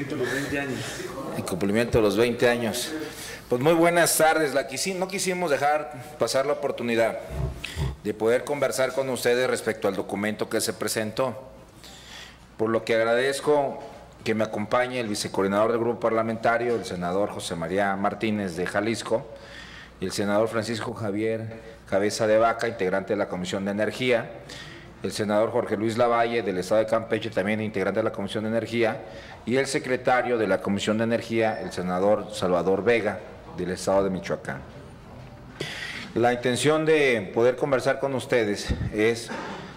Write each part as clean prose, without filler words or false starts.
cumplimiento de los 20 años. En cumplimiento de los 20 años. Pues muy buenas tardes. No quisimos dejar pasar la oportunidad de poder conversar con ustedes respecto al documento que se presentó, por lo que agradezco que me acompañe el vicecoordinador del grupo parlamentario, el senador José María Martínez de Jalisco, y el senador Francisco Javier Cabeza de Vaca, integrante de la Comisión de Energía, el senador Jorge Luis Lavalle del Estado de Campeche, también integrante de la Comisión de Energía, y el secretario de la Comisión de Energía, el senador Salvador Vega, del Estado de Michoacán. La intención de poder conversar con ustedes es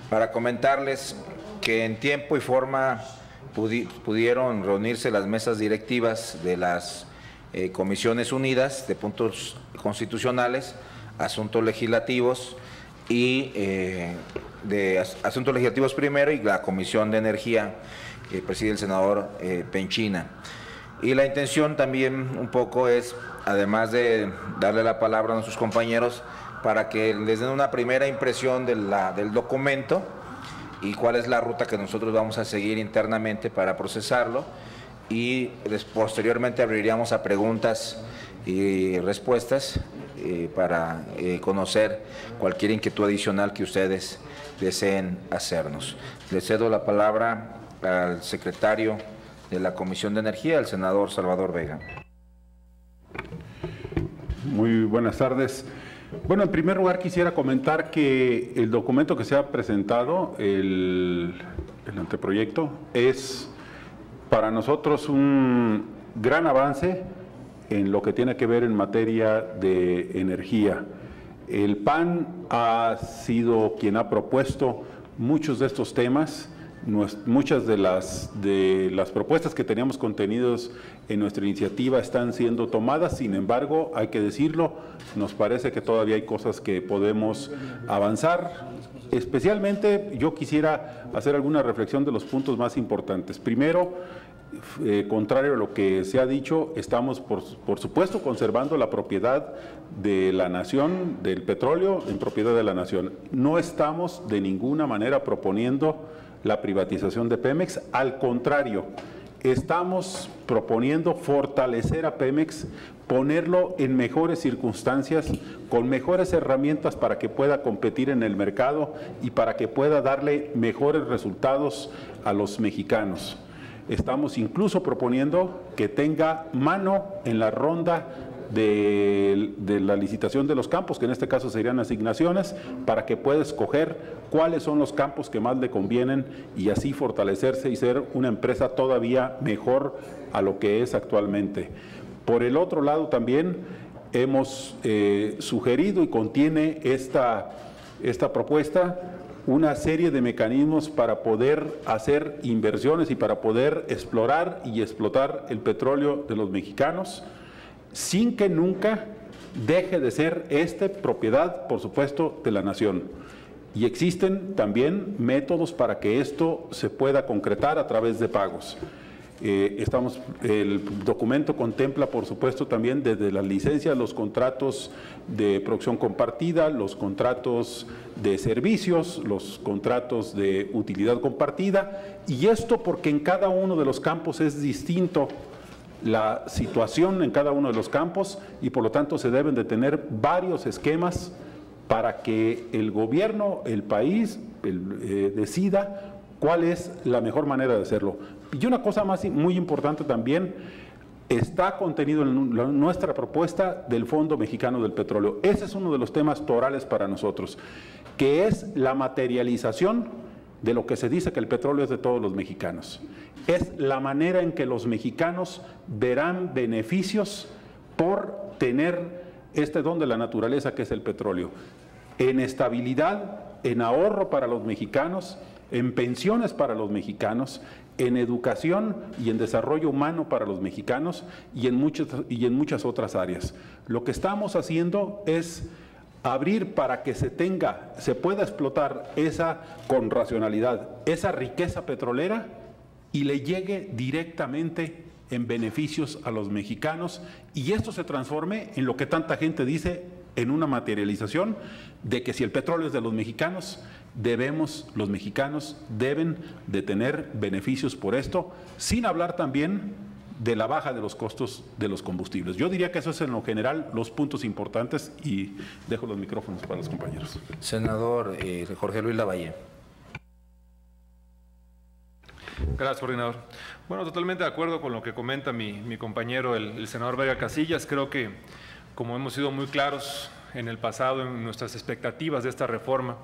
para comentarles que en tiempo y forma pudieron reunirse las mesas directivas de las Comisiones Unidas de Puntos Constitucionales, Asuntos Legislativos y de Asuntos Legislativos primero, y la Comisión de Energía que preside el senador Penchina. Y la intención también un poco es, además de darle la palabra a nuestros compañeros, para que les den una primera impresión del documento y cuál es la ruta que nosotros vamos a seguir internamente para procesarlo, y posteriormente abriríamos a preguntas y respuestas para conocer cualquier inquietud adicional que ustedes deseen hacernos. Les cedo la palabra al secretario de la Comisión de Energía, el senador Salvador Vega. Muy buenas tardes. Bueno, en primer lugar quisiera comentar que el documento que se ha presentado, el anteproyecto, es para nosotros un gran avance en lo que tiene que ver en materia de energía. El PAN ha sido quien ha propuesto muchos de estos temas. Muchas de las propuestas que teníamos contenidos en nuestra iniciativa están siendo tomadas. Sin embargo, hay que decirlo, nos parece que todavía hay cosas que podemos avanzar. Especialmente yo quisiera hacer alguna reflexión de los puntos más importantes. Primero, contrario a lo que se ha dicho, estamos por supuesto conservando la propiedad de la nación, del petróleo en propiedad de la nación. No estamos de ninguna manera proponiendo la privatización de Pemex, al contrario, estamos proponiendo fortalecer a Pemex, ponerlo en mejores circunstancias, con mejores herramientas para que pueda competir en el mercado y para que pueda darle mejores resultados a los mexicanos. Estamos incluso proponiendo que tenga mano en la ronda de la licitación de los campos, que en este caso serían asignaciones, para que pueda escoger cuáles son los campos que más le convienen y así fortalecerse y ser una empresa todavía mejor a lo que es actualmente. Por el otro lado también hemos sugerido, y contiene esta propuesta, una serie de mecanismos para poder hacer inversiones y para poder explorar y explotar el petróleo de los mexicanos, sin que nunca deje de ser propiedad, por supuesto, de la nación. Y existen también métodos para que esto se pueda concretar a través de pagos. El documento contempla, por supuesto, también desde las licencias, los contratos de producción compartida, los contratos de servicios, los contratos de utilidad compartida, y esto porque en cada uno de los campos es distinto la situación en cada uno de los campos, y por lo tanto se deben de tener varios esquemas para que el gobierno, el país, decida cuál es la mejor manera de hacerlo. Y una cosa más muy importante también, está contenido en nuestra propuesta del Fondo Mexicano del Petróleo. Ese es uno de los temas torales para nosotros, que es la materialización de lo que se dice que el petróleo es de todos los mexicanos. Es la manera en que los mexicanos verán beneficios por tener este don de la naturaleza que es el petróleo, en estabilidad, en ahorro para los mexicanos, en pensiones para los mexicanos, en educación y en desarrollo humano para los mexicanos y en muchas otras áreas. Lo que estamos haciendo es abrir para que se pueda explotar con racionalidad esa riqueza petrolera y le llegue directamente en beneficios a los mexicanos, y esto se transforme en lo que tanta gente dice, en una materialización de que si el petróleo es de los mexicanos, los mexicanos deben de tener beneficios por esto, sin hablar también de la baja de los costos de los combustibles. Yo diría que eso es en lo general los puntos importantes y dejo los micrófonos para los compañeros. Senador Jorge Luis Lavalle. Gracias, coordinador. Bueno, totalmente de acuerdo con lo que comenta mi compañero, el senador Vega Casillas. Creo que, como hemos sido muy claros en el pasado en nuestras expectativas de esta reforma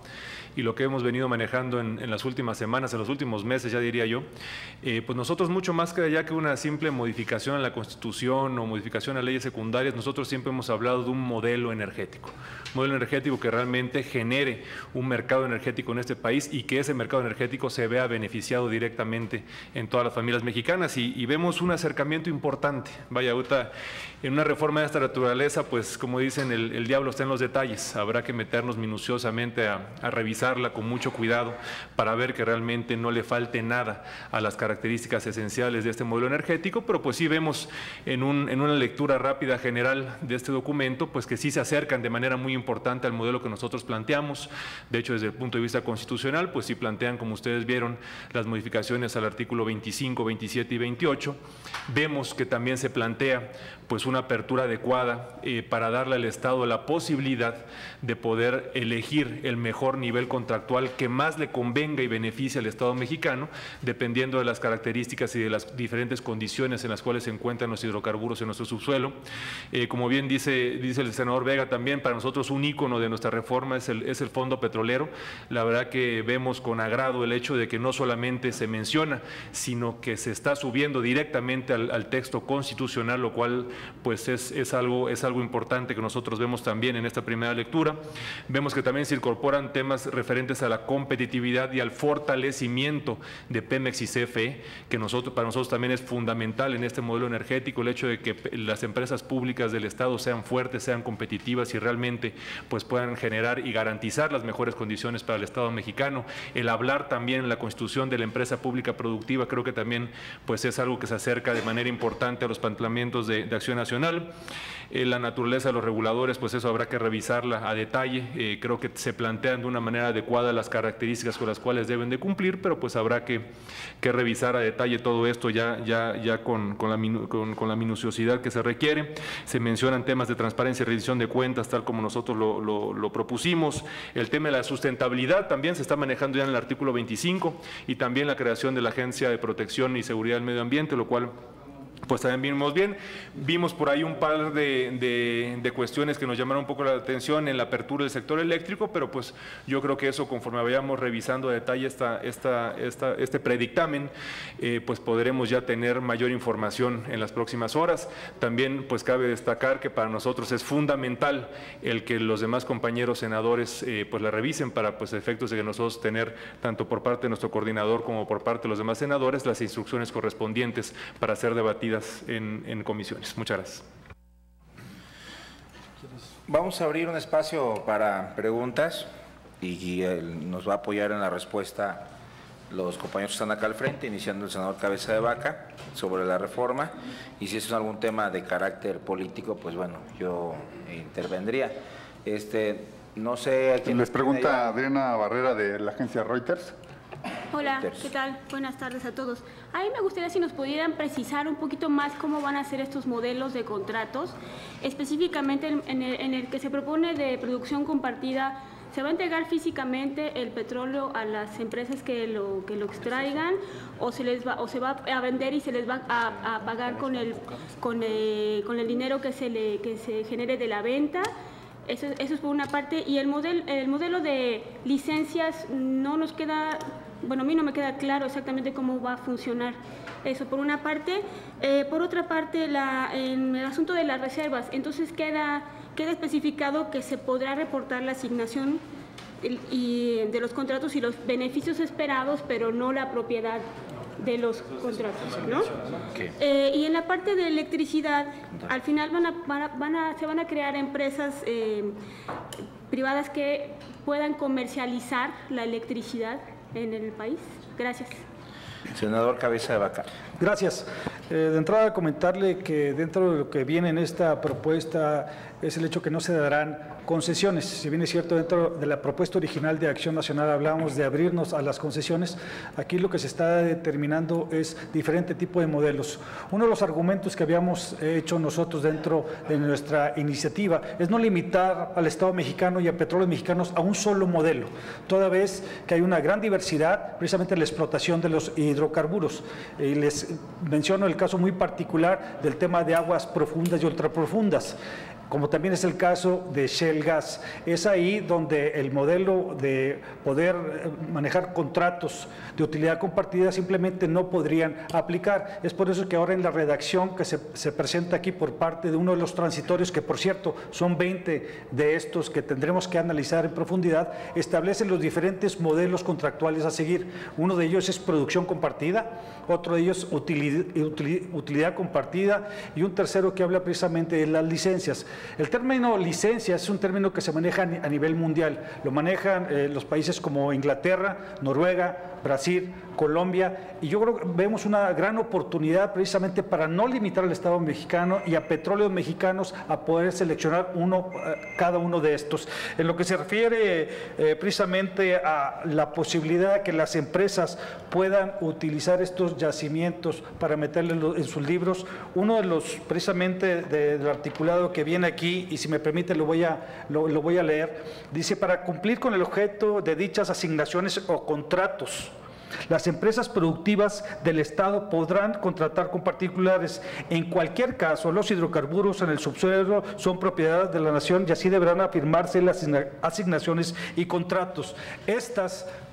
y lo que hemos venido manejando en las últimas semanas, en los últimos meses, ya diría yo, pues nosotros mucho más que allá que una simple modificación en la Constitución o modificación a leyes secundarias, nosotros siempre hemos hablado de un modelo energético que realmente genere un mercado energético en este país y que ese mercado energético se vea beneficiado directamente en todas las familias mexicanas y vemos un acercamiento importante. Vaya, ahorita en una reforma de esta naturaleza, pues como dicen, el diablo está en los detalles, habrá que meternos minuciosamente a revisarla con mucho cuidado para ver que realmente no le falte nada a las características esenciales de este modelo energético, pero pues sí vemos en una lectura rápida general de este documento, pues que sí se acercan de manera muy importante al modelo que nosotros planteamos. De hecho, desde el punto de vista constitucional, pues sí plantean, como ustedes vieron, las modificaciones al artículo 25, 27 y 28. Vemos que también se plantea pues una apertura adecuada para darle al Estado la posibilidad de poder elegir el mejor nivel contractual que más le convenga y beneficie al Estado mexicano, dependiendo de las características y de las diferentes condiciones en las cuales se encuentran los hidrocarburos en nuestro subsuelo. Como bien dice el senador Vega también, para nosotros un ícono de nuestra reforma es el Fondo Petrolero. La verdad que vemos con agrado el hecho de que no solamente se menciona, sino que se está subiendo directamente al texto constitucional, lo cual pues es algo importante que nosotros vemos también en esta primera lectura. Vemos que también se incorporan temas referentes a la competitividad y al fortalecimiento de Pemex y CFE, que para nosotros también es fundamental en este modelo energético, el hecho de que las empresas públicas del Estado sean fuertes, sean competitivas y realmente pues puedan generar y garantizar las mejores condiciones para el Estado mexicano. El hablar también en la Constitución de la empresa pública productiva creo que también pues es algo que se acerca de manera importante a los planteamientos de Acción Nacional. La naturaleza de los reguladores, pues eso habrá que revisarla a detalle. Creo que se plantean de una manera adecuada las características con las cuales deben de cumplir, pero pues habrá que revisar a detalle todo esto ya con la minuciosidad que se requiere. Se mencionan temas de transparencia y rendición de cuentas, tal como nosotros lo propusimos. El tema de la sustentabilidad también se está manejando ya en el artículo 25 y también la creación de la Agencia de Protección y Seguridad del Medio Ambiente, lo cual pues también vimos bien. Vimos por ahí un par de cuestiones que nos llamaron un poco la atención en la apertura del sector eléctrico, pero pues yo creo que eso, conforme vayamos revisando a detalle este predictamen, pues podremos ya tener mayor información en las próximas horas. También pues cabe destacar que para nosotros es fundamental el que los demás compañeros senadores pues la revisen para pues efectos de que nosotros tener tanto por parte de nuestro coordinador como por parte de los demás senadores las instrucciones correspondientes para ser debatidas en comisiones. Muchas gracias. Vamos a abrir un espacio para preguntas y nos va a apoyar en la respuesta los compañeros que están acá al frente, iniciando el senador Cabeza de Vaca sobre la reforma, y si es algún tema de carácter político, pues bueno, yo intervendría. No sé a quién les pregunta Adriana Barrera de la agencia Reuters. Hola, ¿qué tal? Buenas tardes a todos. A mí me gustaría si nos pudieran precisar un poquito más cómo van a ser estos modelos de contratos, específicamente en el que se propone de producción compartida. ¿Se va a entregar físicamente el petróleo a las empresas que lo extraigan o se va a vender y se les va a pagar con el dinero que se genere de la venta? Eso es por una parte. Y el modelo de licencias no nos queda, bueno, a mí no me queda claro exactamente cómo va a funcionar eso por una parte. Por otra parte, en el asunto de las reservas, entonces queda especificado que se podrá reportar la asignación de los contratos y los beneficios esperados, pero no la propiedad de los contratos, ¿no? Okay. Y en la parte de electricidad, al final se van a crear empresas privadas que puedan comercializar la electricidad en el país. Gracias. Senador Cabeza de Vaca. Gracias. De entrada, comentarle que dentro de lo que viene en esta propuesta es el hecho que no se darán concesiones. Si bien es cierto, dentro de la propuesta original de Acción Nacional hablábamos de abrirnos a las concesiones, aquí lo que se está determinando es diferente tipo de modelos. Uno de los argumentos que habíamos hecho nosotros dentro de nuestra iniciativa es no limitar al Estado mexicano y a Petróleos Mexicanos a un solo modelo, toda vez que hay una gran diversidad precisamente en la explotación de los hidrocarburos. Y les menciono el caso muy particular del tema de aguas profundas y ultraprofundas, como también es el caso de Shell Gas. Es ahí donde el modelo de poder manejar contratos de utilidad compartida simplemente no podrían aplicar. Es por eso que ahora en la redacción que se presenta aquí por parte de uno de los transitorios, que por cierto son 20 de estos que tendremos que analizar en profundidad, establecen los diferentes modelos contractuales a seguir. Uno de ellos es producción compartida, otro de ellos utilidad compartida y un tercero que habla precisamente de las licencias. El término licencia es un término que se maneja a nivel mundial. Lo manejan los países como Inglaterra, Noruega, Brasil, Colombia, y yo creo que vemos una gran oportunidad precisamente para no limitar al Estado mexicano y a Petróleos Mexicanos a poder seleccionar cada uno de estos. En lo que se refiere precisamente a la posibilidad de que las empresas puedan utilizar estos yacimientos para meterlos en sus libros, uno de los precisamente del articulado que viene aquí, y si me permite lo voy a leer, dice: para cumplir con el objeto de dichas asignaciones o contratos, las empresas productivas del Estado podrán contratar con particulares. En cualquier caso, los hidrocarburos en el subsuelo son propiedad de la nación y así deberán afirmarse las asignaciones y contratos.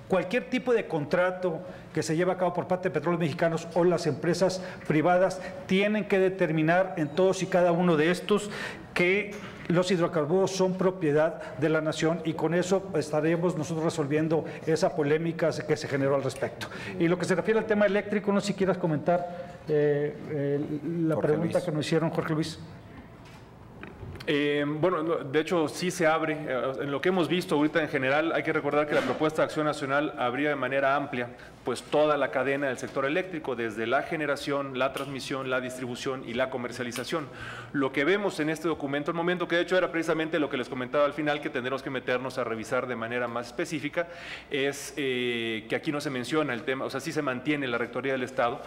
Cualquier tipo de contrato que se lleve a cabo por parte de Petróleos Mexicanos o las empresas privadas tienen que determinar en todos y cada uno de estos que los hidrocarburos son propiedad de la nación, y con eso estaremos nosotros resolviendo esa polémica que se generó al respecto. Y lo que se refiere al tema eléctrico, no sé si quieras comentar la pregunta que nos hicieron, Jorge Luis. Bueno, de hecho sí se abre. En lo que hemos visto ahorita en general, hay que recordar que la propuesta de Acción Nacional abría de manera amplia pues toda la cadena del sector eléctrico, desde la generación, la transmisión, la distribución y la comercialización. Lo que vemos en este documento, el momento que de hecho era precisamente lo que les comentaba al final, que tendremos que meternos a revisar de manera más específica, es que aquí no se menciona el tema, o sea, sí se mantiene la Rectoría del Estado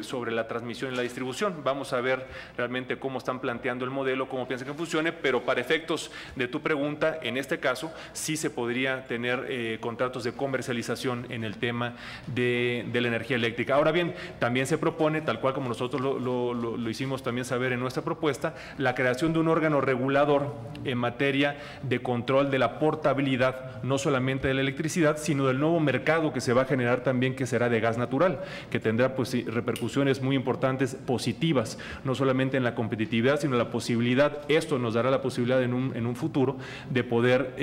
sobre la transmisión y la distribución. Vamos a ver realmente cómo están planteando el modelo, cómo piensan que funcione, pero para efectos de tu pregunta, en este caso, sí se podría tener contratos de comercialización en el tema de la energía eléctrica. Ahora bien, también se propone, tal cual como nosotros lo hicimos también saber en nuestra propuesta, la creación de un órgano regulador en materia de control de la portabilidad, no solamente de la electricidad, sino del nuevo mercado que se va a generar también, que será de gas natural, que tendrá pues repercusiones muy importantes, positivas, no solamente en la competitividad, sino en la posibilidad, esto nos dará la posibilidad en un futuro de poder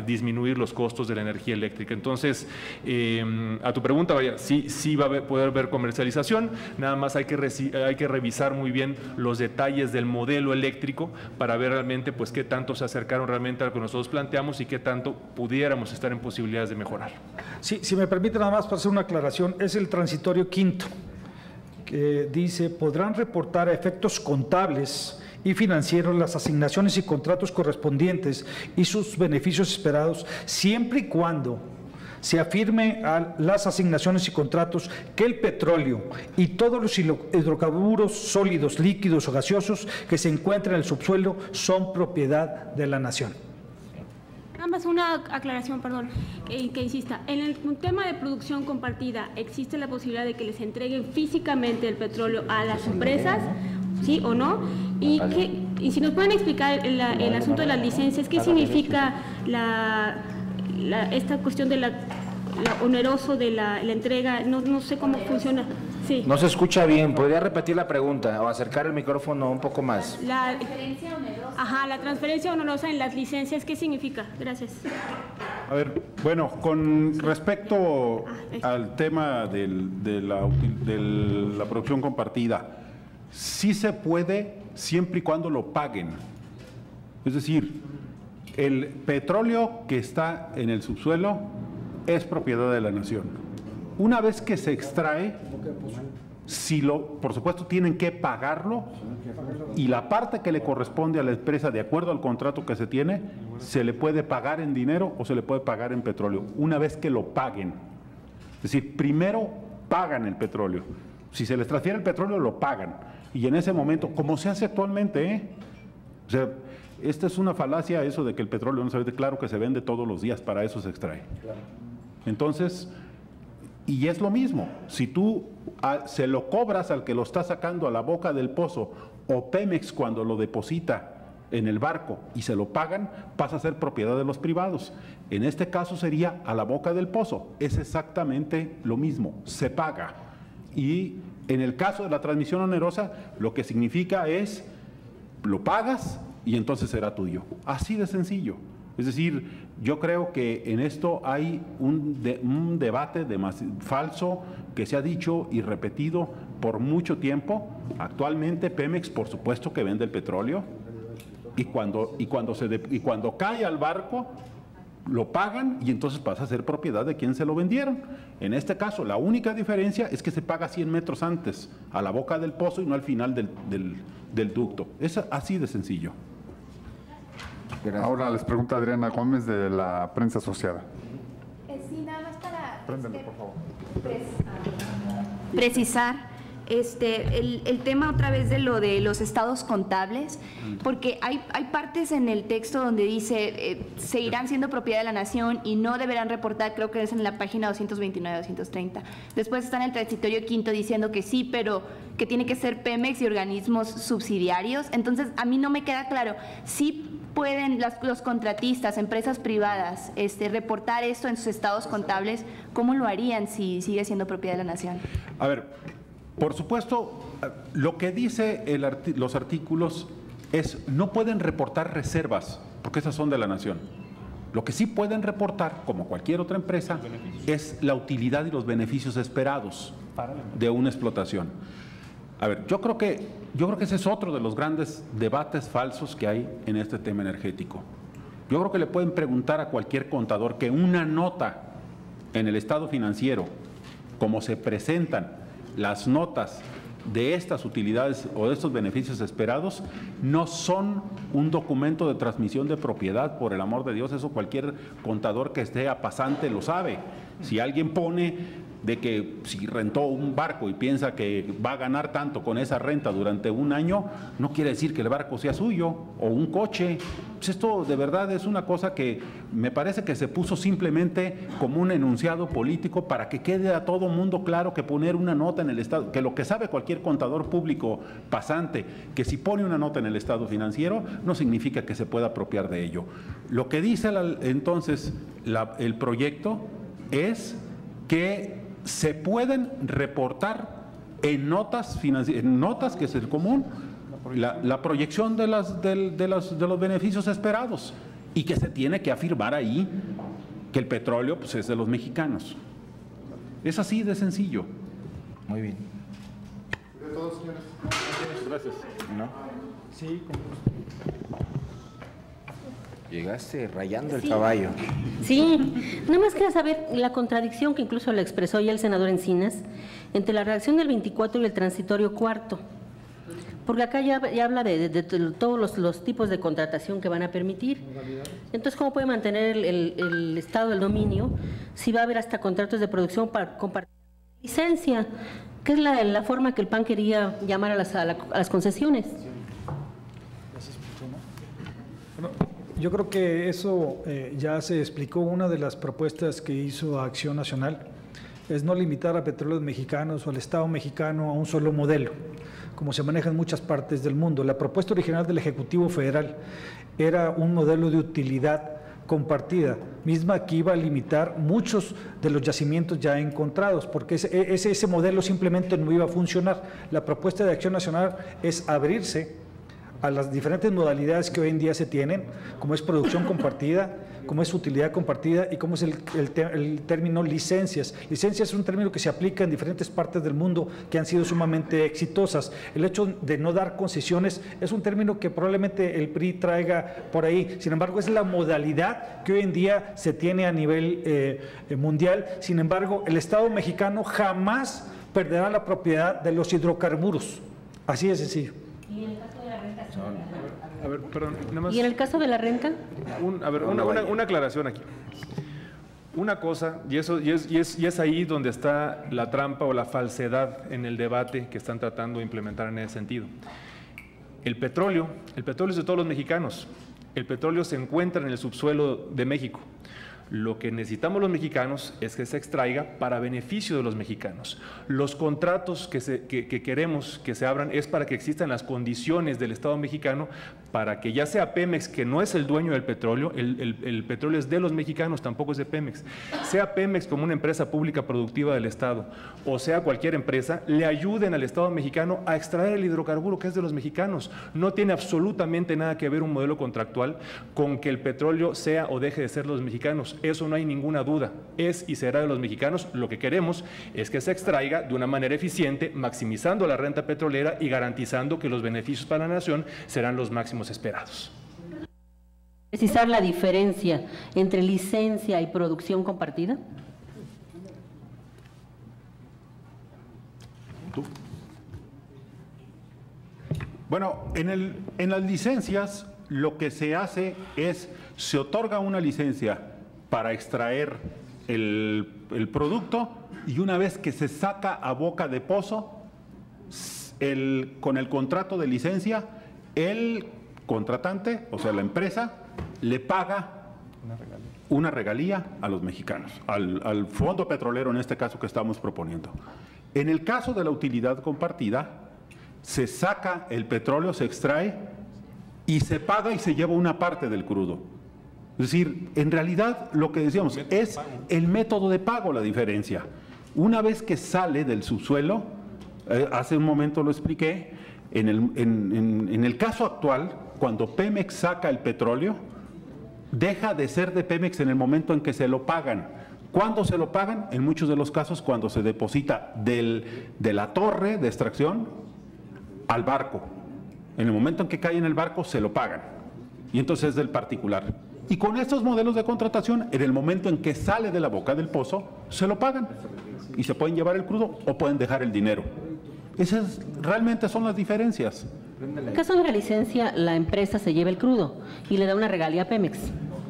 disminuir los costos de la energía eléctrica. Entonces, a tu pregunta, vaya, sí va a poder haber comercialización, nada más hay que revisar muy bien los detalles del modelo eléctrico para ver realmente pues qué tanto se acercaron realmente a lo que nosotros planteamos y qué tanto pudiéramos estar en posibilidades de mejorar. Sí, si me permite nada más para hacer una aclaración, es el transitorio quinto, que dice: podrán reportar a efectos contables y financieros las asignaciones y contratos correspondientes y sus beneficios esperados, siempre y cuando se afirme a las asignaciones y contratos que el petróleo y todos los hidrocarburos sólidos, líquidos o gaseosos que se encuentran en el subsuelo son propiedad de la nación. Nada más una aclaración, perdón, que insista. En el tema de producción compartida, ¿existe la posibilidad de que les entreguen físicamente el petróleo a las empresas? ¿Sí o no? Y si nos pueden explicar el asunto de las licencias, ¿qué significa esta cuestión de la oneroso de la entrega? No sé cómo funciona. Sí. No se escucha bien. ¿Podría repetir la pregunta o acercar el micrófono un poco más? La transferencia onerosa. Ajá, la transferencia onerosa en las licencias, ¿qué significa? Gracias. A ver, bueno, con respecto al tema de la producción compartida, sí se puede siempre y cuando lo paguen. Es decir, el petróleo que está en el subsuelo es propiedad de la nación. una vez que se extrae, por supuesto tienen que pagarlo, y la parte que le corresponde a la empresa de acuerdo al contrato que se tiene, se le puede pagar en dinero o se le puede pagar en petróleo, una vez que lo paguen. Es decir, primero pagan el petróleo. Si se les transfiere el petróleo, lo pagan. Y en ese momento, como se hace actualmente, o sea, esta es una falacia eso de que el petróleo no se vende. Claro que se vende todos los días, para eso se extrae. Entonces, y es lo mismo, si tú se lo cobras al que lo está sacando a la boca del pozo, o Pemex cuando lo deposita en el barco y se lo pagan, pasa a ser propiedad de los privados. En este caso sería a la boca del pozo. Es exactamente lo mismo, se paga. Y en el caso de la transmisión onerosa, lo que significa es, lo pagas y entonces será tuyo. Así de sencillo. Es decir, yo creo que en esto hay un debate falso que se ha dicho y repetido por mucho tiempo. Actualmente Pemex, por supuesto que vende el petróleo, y cuando cae al barco, lo pagan y entonces pasa a ser propiedad de quien se lo vendieron. En este caso, la única diferencia es que se paga 100 metros antes, a la boca del pozo y no al final del ducto. Es así de sencillo. Gracias. Ahora les pregunta Adriana Gómez de la Prensa Asociada. Sí, nada más para Préndelo, por favor. Precisar el tema otra vez de lo de los estados contables, porque hay partes en el texto donde dice seguirán siendo propiedad de la nación y no deberán reportar, creo que es en la página 229-230. Después está en el transitorio quinto diciendo que sí, pero que tiene que ser Pemex y organismos subsidiarios. Entonces, a mí no me queda claro si pueden los contratistas, empresas privadas, reportar esto en sus estados contables. ¿Cómo lo harían si sigue siendo propiedad de la nación? A ver, por supuesto, lo que dice los artículos es no pueden reportar reservas, porque esas son de la nación. Lo que sí pueden reportar, como cualquier otra empresa, es la utilidad y los beneficios esperados de una explotación. A ver, yo creo que ese es otro de los grandes debates falsos que hay en este tema energético. Yo creo que le pueden preguntar a cualquier contador que una nota en el estado financiero, como se presentan las notas de estas utilidades o de estos beneficios esperados, no son un documento de transmisión de propiedad, por el amor de Dios. Eso cualquier contador que esté a pasante lo sabe. Si alguien pone de que si rentó un barco y piensa que va a ganar tanto con esa renta durante un año, no quiere decir que el barco sea suyo, o un coche. Pues esto de verdad es una cosa que me parece que se puso simplemente como un enunciado político para que quede a todo mundo claro que poner una nota en el estado, que lo que sabe cualquier contador público pasante, que si pone una nota en el estado financiero, no significa que se pueda apropiar de ello. Lo que dice entonces el proyecto es que se pueden reportar en notas que es el común, la proyección de los beneficios esperados, y que se tiene que afirmar ahí que el petróleo pues, es de los mexicanos. Es así de sencillo. Muy bien. ¿De todos, señores? Gracias. ¿No? Sí, Llegaste rayando el caballo. Sí, nada más quería saber la contradicción que incluso la expresó ya el senador Encinas entre la redacción del 24 y el transitorio cuarto. Porque acá ya habla de todos los tipos de contratación que van a permitir. Entonces, ¿cómo puede mantener el estado del dominio si va a haber hasta contratos de producción para compartir licencia? Que es la forma que el PAN quería llamar a las concesiones. yo creo que eso ya se explicó. Una de las propuestas que hizo Acción Nacional es no limitar a Petróleos Mexicanos o al Estado mexicano a un solo modelo, como se maneja en muchas partes del mundo. La propuesta original del Ejecutivo Federal era un modelo de utilidad compartida, misma que iba a limitar muchos de los yacimientos ya encontrados, porque ese modelo simplemente no iba a funcionar. La propuesta de Acción Nacional es abrirse a las diferentes modalidades que hoy en día se tienen, como es producción compartida, como es utilidad compartida y como es el término licencias. Licencias es un término que se aplica en diferentes partes del mundo que han sido sumamente exitosas. El hecho de no dar concesiones es un término que probablemente el PRI traiga por ahí. Sin embargo, es la modalidad que hoy en día se tiene a nivel mundial. Sin embargo, el Estado mexicano jamás perderá la propiedad de los hidrocarburos. Así de sencillo. ¿Y en el caso de la renta? A ver, perdón, nada más. ¿Y en el caso de la renta? Una aclaración aquí. Una cosa, y es ahí donde está la trampa o la falsedad en el debate que están tratando de implementar en ese sentido. El petróleo es de todos los mexicanos. El petróleo se encuentra en el subsuelo de México. Lo que necesitamos los mexicanos es que se extraiga para beneficio de los mexicanos. Los contratos que queremos que se abran es para que existan las condiciones del Estado mexicano para que ya sea Pemex, que no es el dueño del petróleo, el petróleo es de los mexicanos, tampoco es de Pemex, sea Pemex como una empresa pública productiva del Estado o sea cualquier empresa, le ayuden al Estado mexicano a extraer el hidrocarburo que es de los mexicanos. No tiene absolutamente nada que ver un modelo contractual con que el petróleo sea o deje de ser de los mexicanos. Eso no hay ninguna duda, es y será de los mexicanos. Lo que queremos es que se extraiga de una manera eficiente, maximizando la renta petrolera y garantizando que los beneficios para la nación serán los máximos esperados. ¿Precisar la diferencia entre licencia y producción compartida? Bueno, en las licencias lo que se hace es, se otorga una licencia para extraer el producto y una vez que se saca a boca de pozo, con el contrato de licencia, el contratante, o sea la empresa, le paga una regalía a los mexicanos, al fondo petrolero en este caso que estamos proponiendo. En el caso de la utilidad compartida, se saca el petróleo, se extrae y se paga y se lleva una parte del crudo. Es decir, en realidad lo que decíamos es el método de pago la diferencia. Una vez que sale del subsuelo, hace un momento lo expliqué, en el caso actual, cuando Pemex saca el petróleo, deja de ser de Pemex en el momento en que se lo pagan. ¿Cuándo se lo pagan? En muchos de los casos cuando se deposita de la torre de extracción al barco. En el momento en que cae en el barco se lo pagan. Y entonces es del particular. Y con estos modelos de contratación, en el momento en que sale de la boca del pozo, se lo pagan. Y se pueden llevar el crudo o pueden dejar el dinero. Esas realmente son las diferencias. En el caso de la licencia, la empresa se lleva el crudo y le da una regalía a Pemex.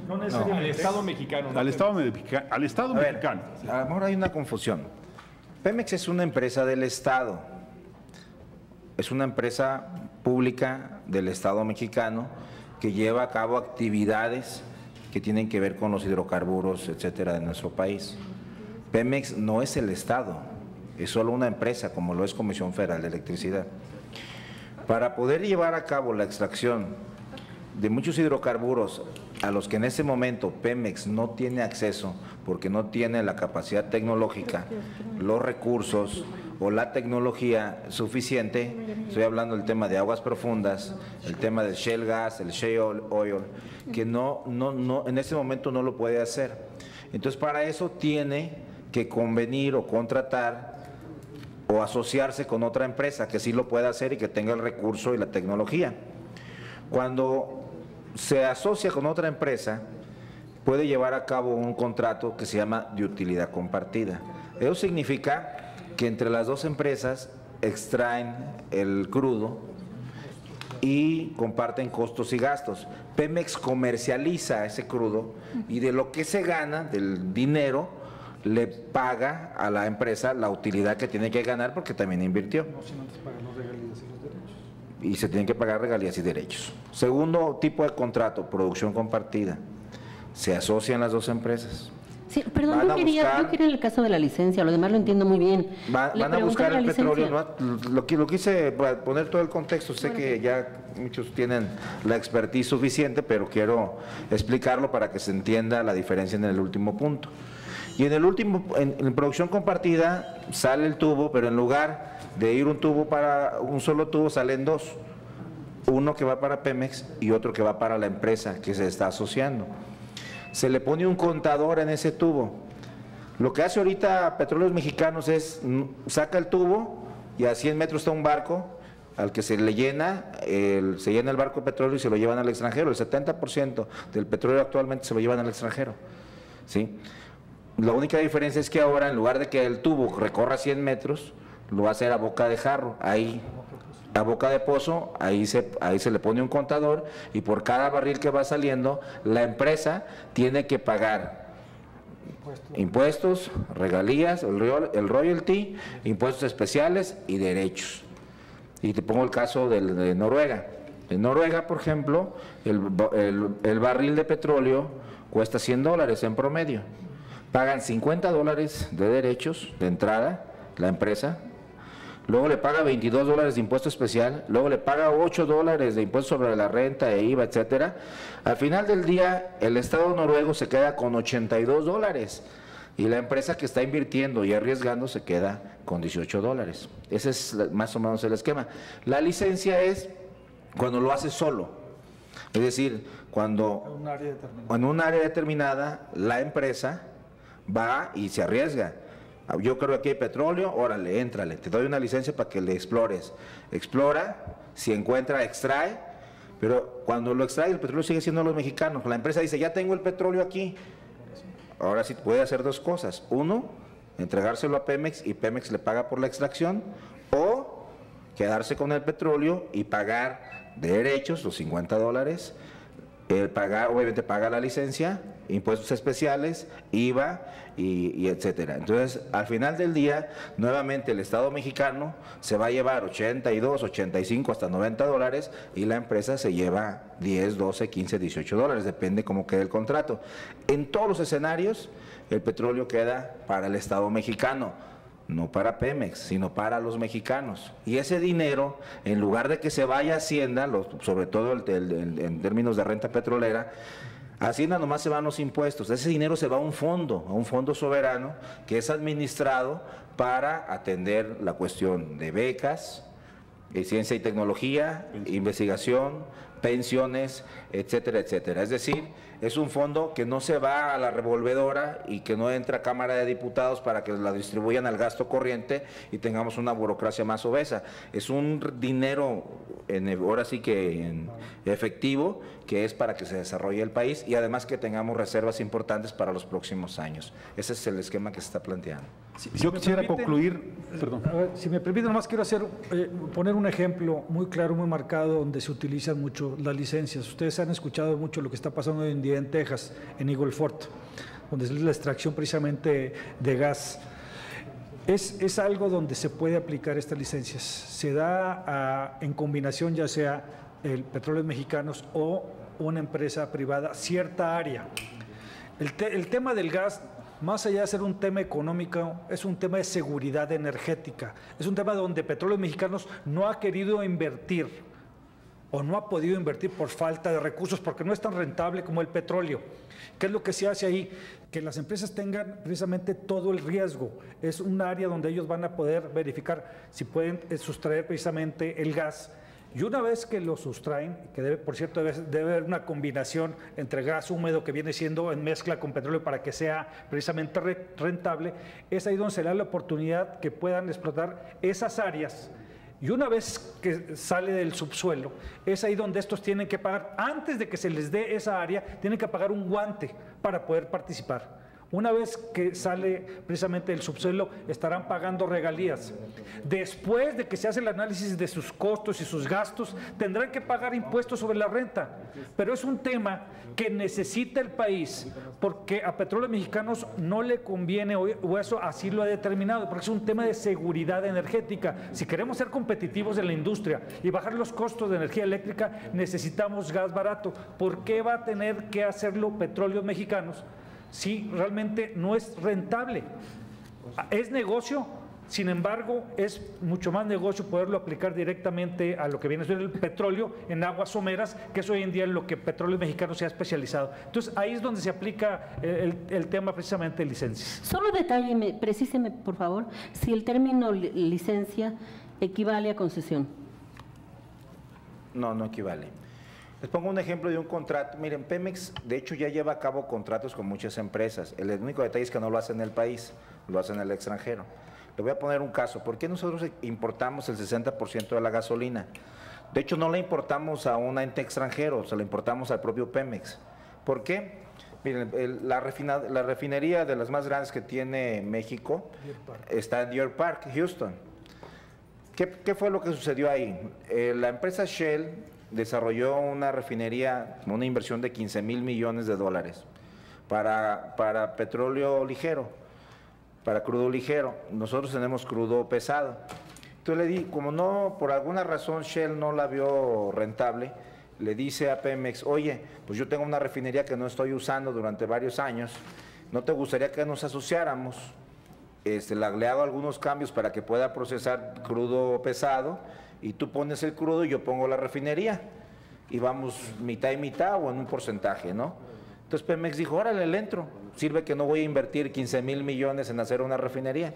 No, al Estado mexicano. Al Estado mexicano. A lo mejor hay una confusión. Pemex es una empresa del Estado. Es una empresa pública del Estado mexicano que lleva a cabo actividades que tienen que ver con los hidrocarburos, etcétera, de nuestro país. Pemex no es el Estado, es solo una empresa, como lo es Comisión Federal de Electricidad. Para poder llevar a cabo la extracción de muchos hidrocarburos a los que en ese momento Pemex no tiene acceso porque no tiene la capacidad tecnológica, los recursos o la tecnología suficiente, estoy hablando del tema de aguas profundas, el tema del shale gas, el shale oil, que en ese momento no lo puede hacer. Entonces para eso tiene que convenir o contratar o asociarse con otra empresa que sí lo pueda hacer y que tenga el recurso y la tecnología. Cuando se asocia con otra empresa, puede llevar a cabo un contrato que se llama de utilidad compartida. Eso significa que entre las dos empresas extraen el crudo y comparten costos y gastos. Pemex comercializa ese crudo y de lo que se gana, del dinero, le paga a la empresa la utilidad que tiene que ganar porque también invirtió. Y se tienen que pagar regalías y derechos. Segundo tipo de contrato, producción compartida. Se asocian las dos empresas. Sí, perdón, yo quería en el caso de la licencia, lo demás lo entiendo muy bien. Van a buscar el petróleo, ¿no? Lo quise poner todo el contexto, sé que ya muchos tienen la expertise suficiente, pero quiero explicarlo para que se entienda la diferencia en el último punto. Y en el último, en producción compartida, sale el tubo, pero en lugar de ir un tubo para un solo tubo, salen dos. uno que va para Pemex y otro que va para la empresa que se está asociando. Se le pone un contador en ese tubo. Lo que hace ahorita Petróleos Mexicanos es, saca el tubo y a 100 metros está un barco al que se le llena, se llena el barco de petróleo y se lo llevan al extranjero. El 70% del petróleo actualmente se lo llevan al extranjero, ¿sí? La única diferencia es que ahora, en lugar de que el tubo recorra 100 metros, lo va a hacer a boca de jarro, ahí, a boca de pozo, ahí se le pone un contador y por cada barril que va saliendo, la empresa tiene que pagar impuestos, regalías, el royalty, impuestos especiales y derechos. Y te pongo el caso de Noruega. En Noruega, por ejemplo, el barril de petróleo cuesta $100 en promedio. Pagan $50 de derechos de entrada, la empresa, luego le paga $22 de impuesto especial, luego le paga $8 de impuesto sobre la renta e IVA, etcétera. Al final del día, el Estado noruego se queda con $82 y la empresa que está invirtiendo y arriesgando se queda con $18. Ese es más o menos el esquema. La licencia es cuando lo hace solo, es decir, cuando en un área determinada la empresa va y se arriesga. Yo creo que aquí hay petróleo, órale, éntrale, te doy una licencia para que le explores. Explora, si encuentra, extrae, pero cuando lo extrae el petróleo sigue siendo de los mexicanos. La empresa dice, ya tengo el petróleo aquí. Ahora sí puede hacer dos cosas. Uno, entregárselo a Pemex y Pemex le paga por la extracción, o quedarse con el petróleo y pagar derechos, los $50, obviamente paga la licencia, impuestos especiales, IVA y etcétera. Entonces, al final del día, nuevamente el Estado mexicano se va a llevar 82, 85, hasta $90 y la empresa se lleva 10, 12, 15, $18, depende cómo quede el contrato. En todos los escenarios, el petróleo queda para el Estado mexicano, no para Pemex, sino para los mexicanos. Y ese dinero, en lugar de que se vaya a Hacienda, sobre todo en términos de renta petrolera, a Hacienda nomás se van los impuestos. Ese dinero se va a un fondo soberano que es administrado para atender la cuestión de becas, ciencia y tecnología, investigación, pensiones, etcétera, etcétera. Es decir, es un fondo que no se va a la revolvedora y que no entra a Cámara de Diputados para que la distribuyan al gasto corriente y tengamos una burocracia más obesa. Es un dinero, ahora sí que en efectivo, que es para que se desarrolle el país y además que tengamos reservas importantes para los próximos años. Ese es el esquema que se está planteando. Yo quisiera concluir, perdón. A ver, si me permite, nomás quiero poner un ejemplo muy claro, muy marcado, donde se utilizan mucho las licencias. Ustedes han escuchado mucho lo que está pasando hoy en día en Texas, en Eagle Ford, donde es la extracción precisamente de gas. Es algo donde se puede aplicar estas licencias. Se da en combinación, ya sea el Petróleos Mexicanos o una empresa privada, cierta área. El tema del gas, más allá de ser un tema económico, es un tema de seguridad energética. Es un tema donde Petróleos Mexicanos no ha querido invertir o no ha podido invertir por falta de recursos, porque no es tan rentable como el petróleo. ¿Qué es lo que se hace ahí? Que las empresas tengan precisamente todo el riesgo. Es un área donde ellos van a poder verificar si pueden sustraer precisamente el gas. Y una vez que lo sustraen, que por cierto debe haber una combinación entre gas húmedo que viene siendo en mezcla con petróleo para que sea precisamente rentable, es ahí donde se le da la oportunidad que puedan explotar esas áreas. Y una vez que sale del subsuelo, es ahí donde estos tienen que pagar, antes de que se les dé esa área, tienen que pagar un guante para poder participar. Una vez que sale precisamente del subsuelo, estarán pagando regalías. Después de que se hace el análisis de sus costos y sus gastos, tendrán que pagar impuestos sobre la renta. Pero es un tema que necesita el país, porque a Petróleos Mexicanos no le conviene, o eso así lo ha determinado, porque es un tema de seguridad energética. Si queremos ser competitivos en la industria y bajar los costos de energía eléctrica, necesitamos gas barato. ¿Por qué va a tener que hacerlo Petróleos Mexicanos si realmente no es rentable? Es negocio, sin embargo, es mucho más negocio poderlo aplicar directamente a lo que viene a ser el petróleo en aguas someras, que es hoy en día en lo que Petróleos Mexicanos se ha especializado. Entonces, ahí es donde se aplica el tema precisamente de licencias. Solo detálleme, precíseme, por favor, si el término licencia equivale a concesión. No equivale. Les pongo un ejemplo de un contrato. Miren, Pemex, de hecho, ya lleva a cabo contratos con muchas empresas. El único detalle es que no lo hacen en el país, lo hacen en el extranjero. Le voy a poner un caso. ¿Por qué nosotros importamos el 60% de la gasolina? De hecho, no la importamos a un ente extranjero, se la importamos al propio Pemex. ¿Por qué? Miren, la refinería de las más grandes que tiene México está en Deer Park, Houston. ¿Qué fue lo que sucedió ahí? La empresa Shell desarrolló una refinería, una inversión de $15,000 millones para petróleo ligero, para crudo ligero. Nosotros tenemos crudo pesado. Entonces le di, como no, por alguna razón Shell no la vio rentable, le dice a Pemex, oye, pues yo tengo una refinería que no estoy usando durante varios años, ¿no te gustaría que nos asociáramos? Le hago algunos cambios para que pueda procesar crudo pesado y tú pones el crudo y yo pongo la refinería y vamos mitad y mitad o en un porcentaje, ¿no? Entonces Pemex dijo, órale, le entro, sirve que no voy a invertir $15,000 millones en hacer una refinería.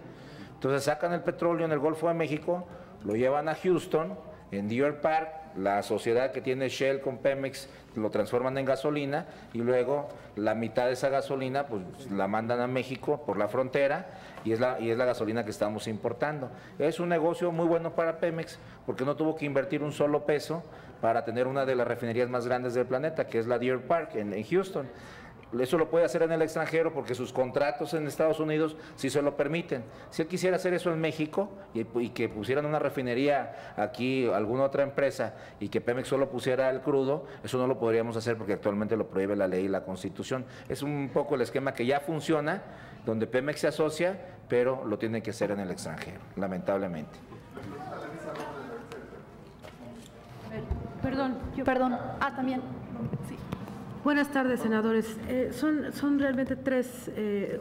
Entonces sacan el petróleo en el Golfo de México, lo llevan a Houston, en Deer Park, la sociedad que tiene Shell con Pemex lo transforman en gasolina y luego la mitad de esa gasolina pues la mandan a México por la frontera y es la gasolina que estamos importando. Es un negocio muy bueno para Pemex porque no tuvo que invertir un solo peso para tener una de las refinerías más grandes del planeta, que es la Deer Park en Houston. Eso lo puede hacer en el extranjero porque sus contratos en Estados Unidos sí se lo permiten. Si él quisiera hacer eso en México y que pusieran una refinería aquí, alguna otra empresa, y que Pemex solo pusiera el crudo, eso no lo podríamos hacer porque actualmente lo prohíbe la ley y la Constitución. Es un poco el esquema que ya funciona, donde Pemex se asocia, pero lo tiene que hacer en el extranjero, lamentablemente. Perdón. También. Sí. Buenas tardes, senadores. Son realmente tres,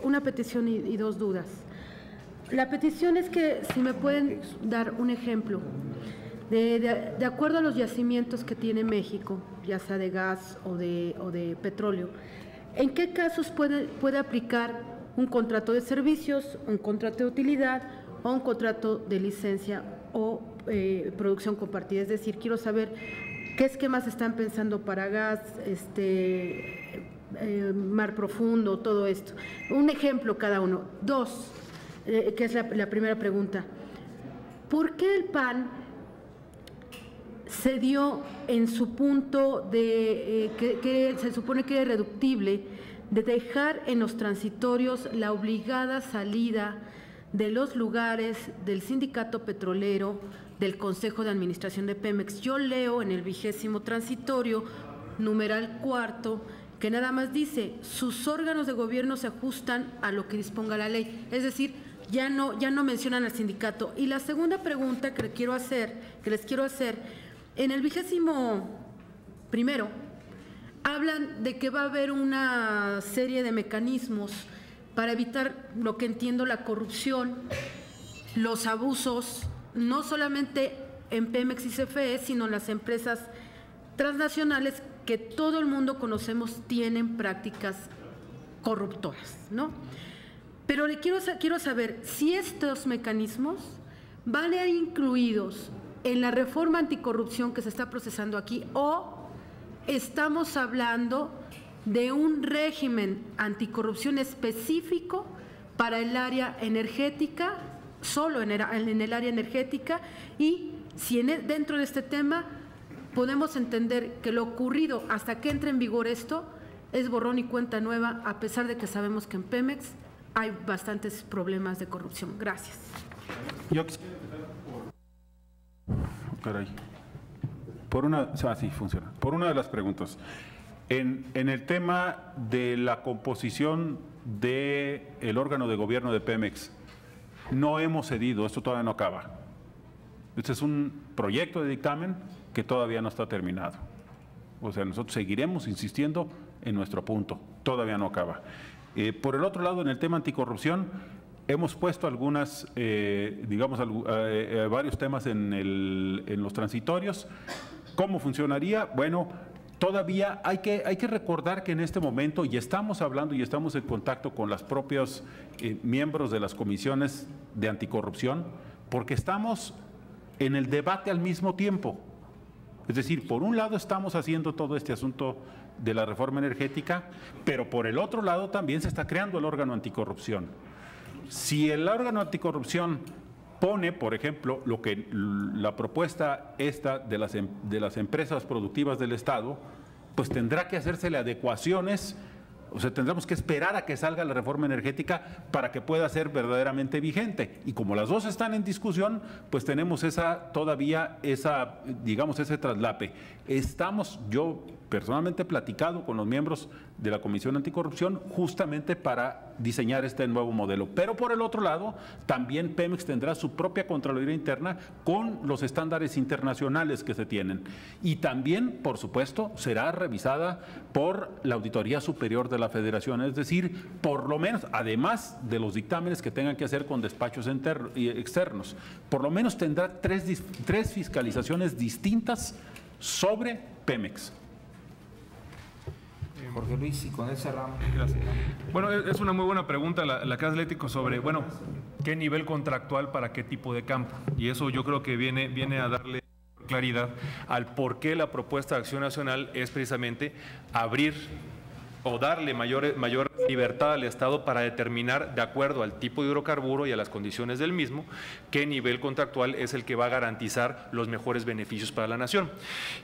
una petición y dos dudas. La petición es que si me pueden dar un ejemplo, de acuerdo a los yacimientos que tiene México, ya sea de gas o de petróleo, ¿en qué casos puede aplicar un contrato de servicios, un contrato de utilidad o un contrato de licencia o producción compartida? Es decir, quiero saber ¿qué esquemas están pensando para gas, mar profundo, todo esto? Un ejemplo cada uno. Dos, que es la primera pregunta. ¿Por qué el PAN se dio en su punto de que se supone que era irreductible de dejar en los transitorios la obligada salida de los lugares del sindicato petrolero, del Consejo de Administración de Pemex? Yo leo en el 20º transitorio, numeral 4, que nada más dice, sus órganos de gobierno se ajustan a lo que disponga la ley. Es decir, ya no mencionan al sindicato. Y la segunda pregunta que les quiero hacer, en el 21º hablan de que va a haber una serie de mecanismos para evitar, lo que entiendo, la corrupción, los abusos, no solamente en Pemex y CFE, sino en las empresas transnacionales que todo el mundo conocemos tienen prácticas corruptoras, ¿no? Pero quiero saber si estos mecanismos van a ir incluidos en la reforma anticorrupción que se está procesando aquí o estamos hablando de un régimen anticorrupción específico para el área energética, solo en el área energética, y si dentro de este tema podemos entender que lo ocurrido hasta que entre en vigor esto es borrón y cuenta nueva, a pesar de que sabemos que en Pemex hay bastantes problemas de corrupción. Gracias. Por una de las preguntas. En el tema de la composición del órgano de gobierno de Pemex, no hemos cedido, esto todavía no acaba. Este es un proyecto de dictamen que todavía no está terminado. O sea, nosotros seguiremos insistiendo en nuestro punto, todavía no acaba. Por el otro lado, en el tema anticorrupción, hemos puesto algunas, varios temas en los transitorios. ¿Cómo funcionaría? Bueno, todavía hay que recordar que en este momento, y estamos hablando y estamos en contacto con los propios miembros de las comisiones de anticorrupción, porque estamos en el debate al mismo tiempo. Es decir, por un lado estamos haciendo todo este asunto de la reforma energética, pero por el otro lado también se está creando el órgano anticorrupción. Si el órgano anticorrupción pone, por ejemplo, lo que la propuesta esta de las empresas productivas del Estado, pues tendrá que hacérsele adecuaciones. O sea, tendremos que esperar a que salga la reforma energética para que pueda ser verdaderamente vigente. Y como las dos están en discusión, pues tenemos todavía digamos, ese traslape. Yo personalmente he platicado con los miembros de la Comisión Anticorrupción justamente para diseñar este nuevo modelo. Pero por el otro lado, también Pemex tendrá su propia Contraloría Interna con los estándares internacionales que se tienen. Y también, por supuesto, será revisada por la Auditoría Superior de la Federación. Es decir, por lo menos, además de los dictámenes que tengan que hacer con despachos externos, por lo menos tendrá tres fiscalizaciones distintas sobre Pemex. Jorge Luis, y con él cerramos. Gracias. Bueno, es una muy buena pregunta la que hace Atlético sobre, bueno, qué nivel contractual para qué tipo de campo. Y eso yo creo que viene a darle claridad al por qué la propuesta de Acción Nacional es precisamente abrir o darle mayor libertad al Estado para determinar, de acuerdo al tipo de hidrocarburo y a las condiciones del mismo, qué nivel contractual es el que va a garantizar los mejores beneficios para la nación.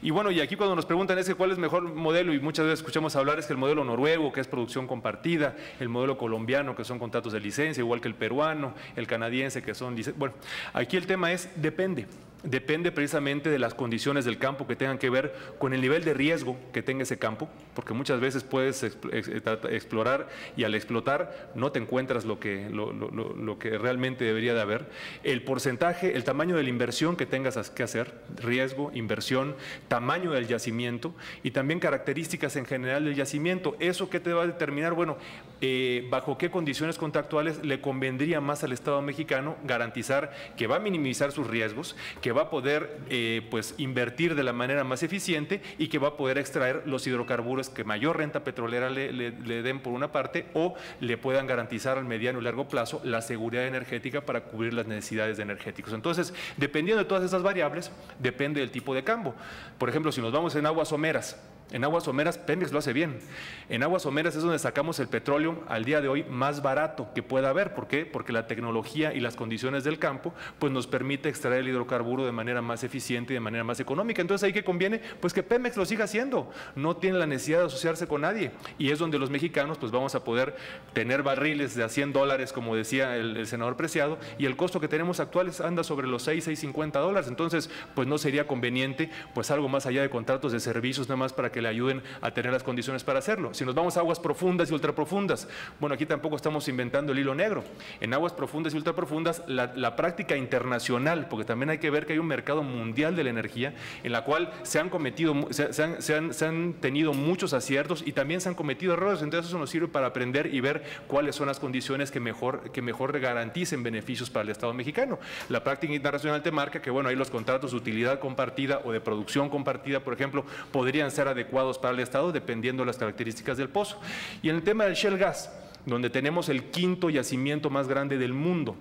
Y bueno, y aquí cuando nos preguntan cuál es el mejor modelo, y muchas veces escuchamos hablar, es que el modelo noruego, que es producción compartida, el modelo colombiano, que son contratos de licencia, igual que el peruano, el canadiense, que son licencias. Bueno, aquí el tema es, depende precisamente de las condiciones del campo que tengan que ver con el nivel de riesgo que tenga ese campo, porque muchas veces puedes explorar y al explotar no te encuentras lo que realmente debería de haber, el porcentaje, el tamaño de la inversión que tengas que hacer, riesgo, inversión, tamaño del yacimiento y también características en general del yacimiento. ¿Eso qué te va a determinar? Bueno, bajo qué condiciones contractuales le convendría más al Estado mexicano garantizar que va a minimizar sus riesgos, que va a poder pues invertir de la manera más eficiente y que va a poder extraer los hidrocarburos que mayor renta petrolera le den por una parte o le puedan garantizar al mediano y largo plazo la seguridad energética para cubrir las necesidades de energéticos. Entonces, dependiendo de todas esas variables, depende del tipo de campo. Por ejemplo, si nos vamos en aguas someras, Pemex lo hace bien. En aguas someras es donde sacamos el petróleo al día de hoy más barato que pueda haber. ¿Por qué? Porque la tecnología y las condiciones del campo pues nos permite extraer el hidrocarburo de manera más eficiente y de manera más económica. Entonces, ¿ahí qué conviene? Pues que Pemex lo siga haciendo. No tiene la necesidad de asociarse con nadie. Y es donde los mexicanos pues vamos a poder tener barriles de a $100, como decía el senador Preciado, y el costo que tenemos actuales anda sobre los $6.50. Entonces, pues no sería conveniente pues algo más allá de contratos de servicios nada más para que le ayuden a tener las condiciones para hacerlo. Si nos vamos a aguas profundas y ultraprofundas, bueno, aquí tampoco estamos inventando el hilo negro. En aguas profundas y ultraprofundas, la práctica internacional, porque también hay que ver que hay un mercado mundial de la energía en la cual se han tenido muchos aciertos y también se han cometido errores. Entonces eso nos sirve para aprender y ver cuáles son las condiciones que mejor garanticen beneficios para el Estado mexicano. La práctica internacional te marca que, bueno, ahí los contratos de utilidad compartida o de producción compartida, por ejemplo, podrían ser adecuados para el Estado dependiendo de las características del pozo. Y en el tema del shale gas, donde tenemos el quinto yacimiento más grande del mundo,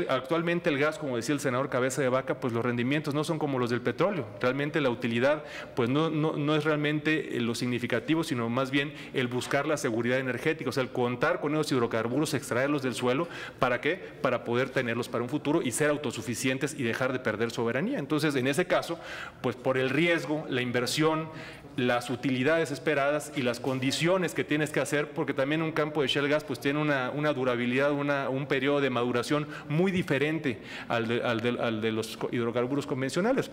actualmente el gas, como decía el senador Cabeza de Vaca, pues los rendimientos no son como los del petróleo. Realmente la utilidad pues no es realmente lo significativo, sino más bien el buscar la seguridad energética, o sea, el contar con esos hidrocarburos, extraerlos del suelo. ¿Para qué? Para poder tenerlos para un futuro y ser autosuficientes y dejar de perder soberanía. Entonces, en ese caso, pues por el riesgo, la inversión, las utilidades esperadas y las condiciones que tienes que hacer, porque también un campo de shale gas pues tiene una durabilidad, un periodo de maduración muy diferente al de los hidrocarburos convencionales.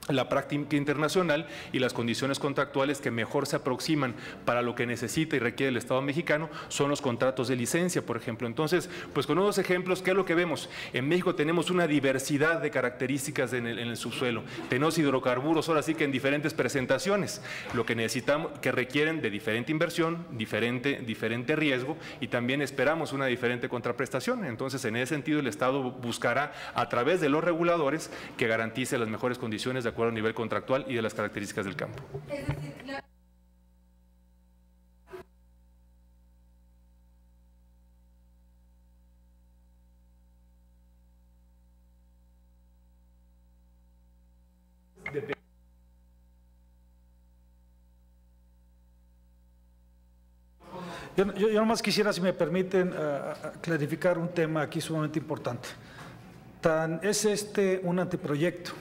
La práctica internacional y las condiciones contractuales que mejor se aproximan para lo que necesita y requiere el Estado mexicano son los contratos de licencia, por ejemplo. Entonces, pues con unos ejemplos, ¿qué es lo que vemos? En México tenemos una diversidad de características en el subsuelo. Tenemos hidrocarburos, ahora sí que en diferentes presentaciones, lo que necesitamos, que requieren de diferente inversión, diferente riesgo y también esperamos una diferente contraprestación. Entonces, en ese sentido, el Estado buscará a través de los reguladores que garantice las mejores condiciones de acuerdo a nivel contractual y de las características del campo. Es decir, Yo nomás quisiera, si me permiten, clarificar un tema aquí sumamente importante. Es un anteproyecto,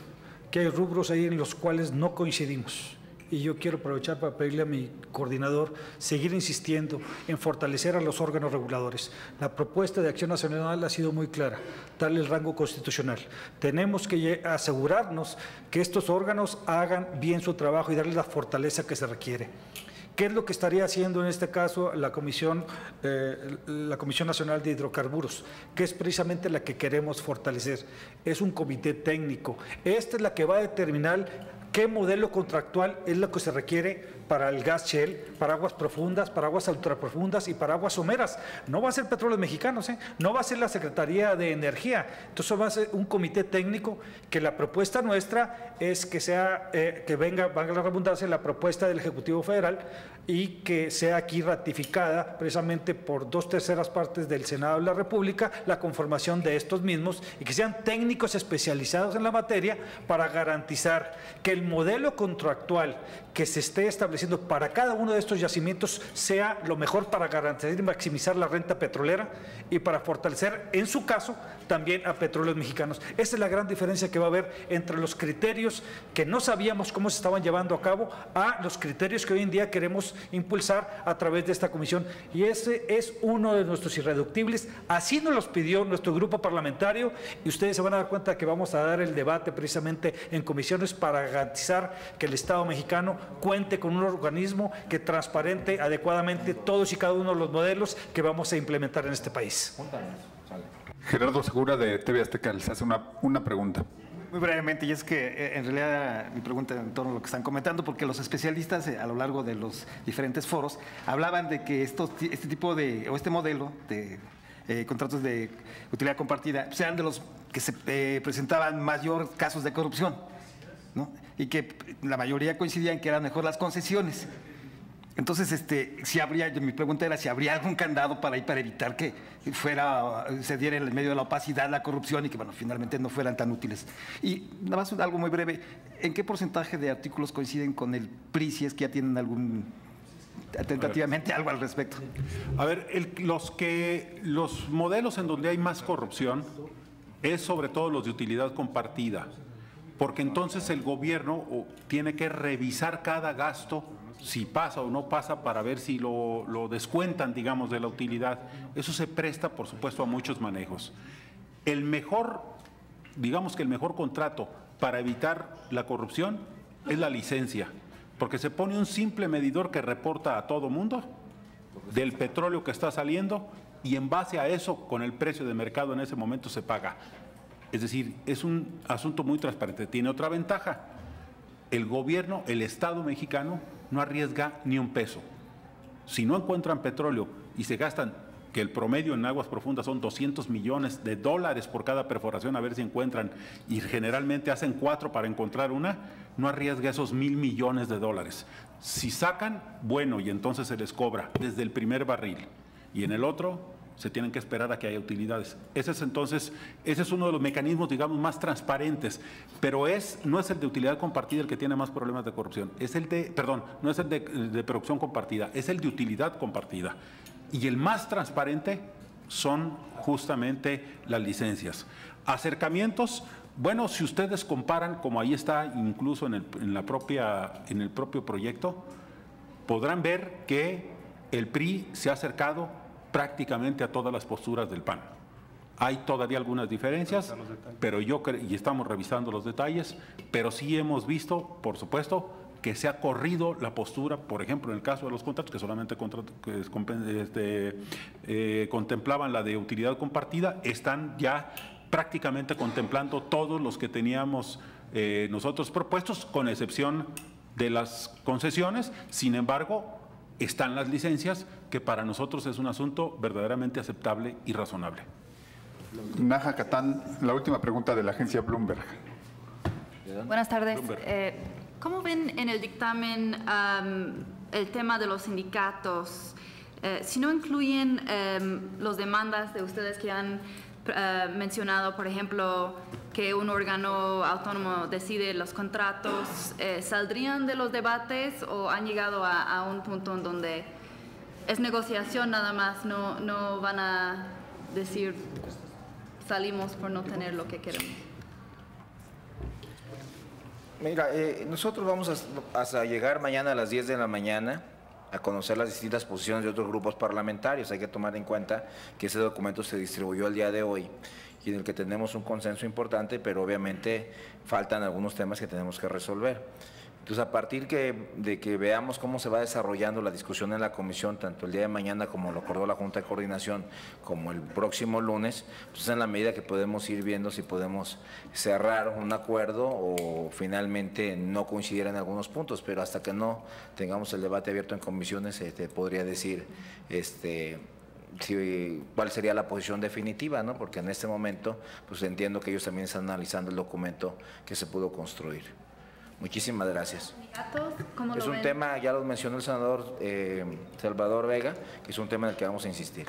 que hay rubros ahí en los cuales no coincidimos. Y yo quiero aprovechar para pedirle a mi coordinador seguir insistiendo en fortalecer a los órganos reguladores. La propuesta de Acción Nacional ha sido muy clara, darle el rango constitucional. Tenemos que asegurarnos que estos órganos hagan bien su trabajo y darles la fortaleza que se requiere. ¿Qué es lo que estaría haciendo en este caso la Comisión Nacional de Hidrocarburos? Que es precisamente la que queremos fortalecer. Es un comité técnico. Esta es la que va a determinar qué modelo contractual es lo que se requiere para el gas shell, para aguas profundas, para aguas ultraprofundas y para aguas someras. No va a ser Petróleos Mexicanos, no va a ser la Secretaría de Energía. Entonces va a ser un comité técnico que la propuesta nuestra es que sea, que venga, valga la redundancia, la propuesta del Ejecutivo Federal y que sea aquí ratificada precisamente por 2/3 partes del Senado de la República la conformación de estos mismos y que sean técnicos especializados en la materia para garantizar que el modelo contractual que se esté estableciendo para cada uno de estos yacimientos sea lo mejor para garantizar y maximizar la renta petrolera y para fortalecer, en su caso, también a Petróleos Mexicanos. Esa es la gran diferencia que va a haber entre los criterios que no sabíamos cómo se estaban llevando a cabo a los criterios que hoy en día queremos impulsar a través de esta comisión. Y ese es uno de nuestros irreductibles. Así nos los pidió nuestro grupo parlamentario y ustedes se van a dar cuenta que vamos a dar el debate precisamente en comisiones para garantizar que el Estado mexicano cuente con un organismo que transparente adecuadamente todos y cada uno de los modelos que vamos a implementar en este país. Gerardo Segura de TV Azteca les hace una pregunta. Muy brevemente, y es que en realidad mi pregunta en torno a lo que están comentando, porque los especialistas a lo largo de los diferentes foros hablaban de que este tipo de, o este modelo de contratos de utilidad compartida sean de los que se presentaban mayor casos de corrupción, ¿no? Y que la mayoría coincidían que eran mejor las concesiones. Entonces, mi pregunta era si habría algún candado para evitar que se diera en el medio de la opacidad, la corrupción y que, bueno, finalmente no fueran tan útiles. Y nada más algo muy breve, ¿en qué porcentaje de artículos coinciden con el PRI, si es que ya tienen tentativamente algo al respecto? A ver, los modelos en donde hay más corrupción es sobre todo los de utilidad compartida, porque entonces el gobierno tiene que revisar cada gasto, si pasa o no pasa, para ver si lo descuentan, digamos, de la utilidad. Eso se presta, por supuesto, a muchos manejos. Digamos que el mejor contrato para evitar la corrupción es la licencia, porque se pone un simple medidor que reporta a todo mundo del petróleo que está saliendo y en base a eso, con el precio de mercado en ese momento se paga. Es decir, es un asunto muy transparente. Tiene otra ventaja. El gobierno, el Estado mexicano, no arriesga ni un peso. Si no encuentran petróleo y se gastan, que el promedio en aguas profundas son $200 millones por cada perforación, a ver si encuentran, y generalmente hacen 4 para encontrar una, no arriesga esos $1,000 millones. Si sacan, bueno, y entonces se les cobra desde el primer barril. Y en el otro se tienen que esperar a que haya utilidades. Ese es uno de los mecanismos, digamos, más transparentes, pero no es el de utilidad compartida el que tiene más problemas de corrupción, no es el de producción compartida, es el de utilidad compartida. Y el más transparente son justamente las licencias. Acercamientos, bueno, si ustedes comparan, como ahí está incluso en el propio proyecto, podrán ver que el PRI se ha acercado prácticamente a todas las posturas del PAN. Hay todavía algunas diferencias, pero y estamos revisando los detalles, pero sí hemos visto, por supuesto, que se ha corrido la postura, por ejemplo, en el caso de los contratos, que solamente contemplaban la de utilidad compartida, están ya prácticamente contemplando todos los que teníamos nosotros propuestos, con excepción de las concesiones. Sin embargo, están las licencias, que para nosotros es un asunto verdaderamente aceptable y razonable. Naja Catán, la última pregunta de la agencia Bloomberg. Buenas tardes. ¿Cómo ven en el dictamen el tema de los sindicatos? Si no incluyen las demandas de ustedes que han mencionado, por ejemplo, que un órgano autónomo decide los contratos, ¿saldrían de los debates o han llegado a un punto en donde es negociación nada más, no van a decir salimos por no tener lo que queremos. Mira, nosotros vamos hasta llegar mañana a las 10 de la mañana a conocer las distintas posiciones de otros grupos parlamentarios. Hay que tomar en cuenta que ese documento se distribuyó el día de hoy y en el que tenemos un consenso importante, pero obviamente faltan algunos temas que tenemos que resolver. Entonces, a partir de que veamos cómo se va desarrollando la discusión en la comisión, tanto el día de mañana como lo acordó la Junta de Coordinación, como el próximo lunes, pues en la medida que podemos ir viendo si podemos cerrar un acuerdo o finalmente no coincidir en algunos puntos, pero hasta que no tengamos el debate abierto en comisiones, te podría decir cuál sería la posición definitiva, ¿no? Porque en este momento, pues entiendo que ellos también están analizando el documento que se pudo construir. Muchísimas gracias. ¿Cómo es lo un ven? tema, ya lo mencionó el senador Salvador Vega, que es un tema en el que vamos a insistir.